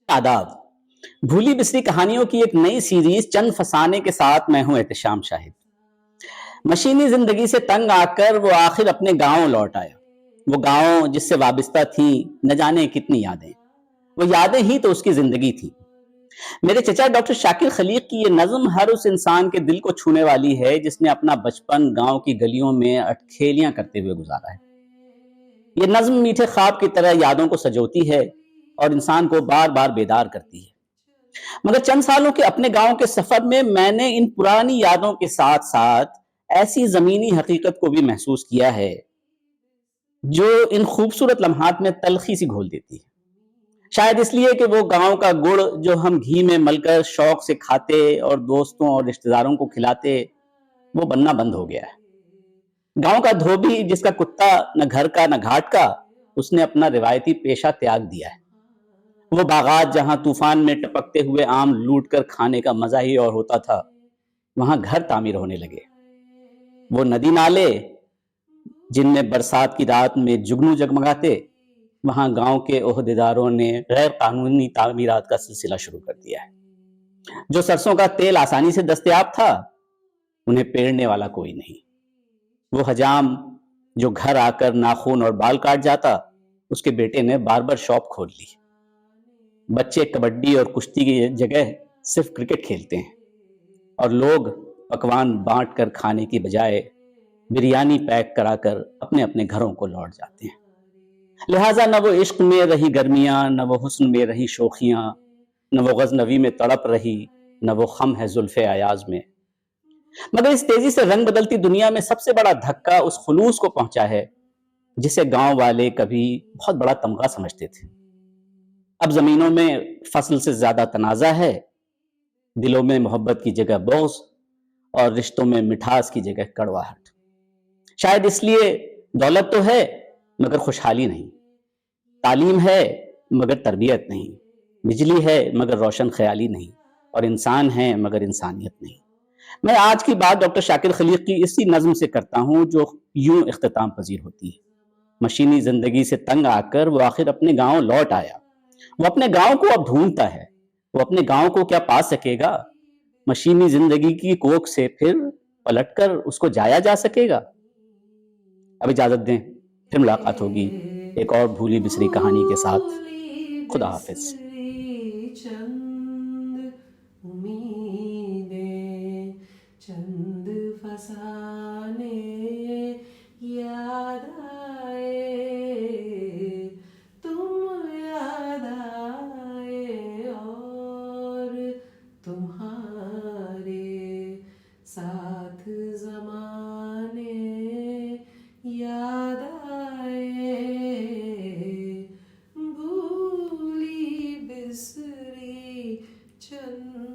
आदाब। भूली बिसरी कहानियों की एक नई सीरीज चंद फसाने के साथ मैं हूं एहतशाम शाहिद। मशीनी जिंदगी से तंग आकर वो आखिर अपने गांव लौट आया। वो गांव जिससे वाबिस्ता थी न जाने कितनी यादें। वो यादें ही तो उसकी जिंदगी थी। मेरे चचा डॉक्टर शाकिर खलीक की ये नज्म हर उस इंसान के दिल को छूने वाली है जिसने अपना बचपन गांव की गलियों में अटखेलियां करते हुए गुजारा है। ये नज्म मीठे ख्वाब की तरह यादों को सजोती है और इंसान को बार बार बेदार करती है। मगर चंद सालों के अपने गांव के सफर में मैंने इन पुरानी यादों के साथ साथ ऐसी जमीनी हकीकत को भी महसूस किया है जो इन खूबसूरत लम्हात में तलखी सी घोल देती है। शायद इसलिए कि वो गांव का गुड़ जो हम घी में मलकर शौक से खाते और दोस्तों और रिश्तेदारों को खिलाते, वो बनना बंद हो गया है। गांव का धोबी जिसका कुत्ता न घर का न घाट का, उसने अपना रिवायती पेशा त्याग दिया है। वो बागात जहां तूफान में टपकते हुए आम लूट कर खाने का मजा ही और होता था, वहां घर तामीर होने लगे। वो नदी नाले जिनमें बरसात की रात में जुगनू जगमगाते, वहां गांव के ओहदेदारों ने गैर कानूनी तामीरात का सिलसिला शुरू कर दिया है। जो सरसों का तेल आसानी से दस्तयाब था, उन्हें पेरने वाला कोई नहीं। वो हजाम जो घर आकर नाखून और बाल काट जाता, उसके बेटे ने बार्बर शॉप खोल ली। बच्चे कबड्डी और कुश्ती की जगह सिर्फ क्रिकेट खेलते हैं और लोग पकवान बांट कर खाने की बजाय बिरयानी पैक कराकर अपने अपने घरों को लौट जाते हैं। लिहाजा न वो इश्क में रही गर्मियां, न वो हुस्न में रही शोखियां, न वो गजनवी में तड़प रही, न वो खम है जुल्फे अयाज में। मगर इस तेजी से रंग बदलती दुनिया में सबसे बड़ा धक्का उस खुलूस को पहुंचा है जिसे गांव वाले कभी बहुत बड़ा तमगा समझते थे। अब जमीनों में फसल से ज्यादा तनाजा है, दिलों में मोहब्बत की जगह बोझ और रिश्तों में मिठास की जगह कड़वाहट। शायद इसलिए दौलत तो है मगर खुशहाली नहीं, तालीम है मगर तरबियत नहीं, बिजली है मगर रोशन ख्याली नहीं, और इंसान है मगर इंसानियत नहीं। मैं आज की बात डॉक्टर शाकिर खलीक की इसी नज्म से करता हूं जो यूं इख्तिताम पजीर होती है। मशीनी जिंदगी से तंग आकर वो आखिर अपने गांव लौट आया। वो अपने गांव को अब ढूंढता है। वो अपने गांव को क्या पा सकेगा? मशीनी जिंदगी की कोख से फिर पलटकर उसको जाया जा सकेगा? अब इजाजत दें, फिर मुलाकात होगी एक और भूली बिसरी कहानी के साथ। भूली खुदा हाफिज। बिसरी चंद उम्मीदें, चंद फसाने याद आए, तुम याद आए और तुम्हारे साथ ज़माने याद आए, भूली बिसरी चंद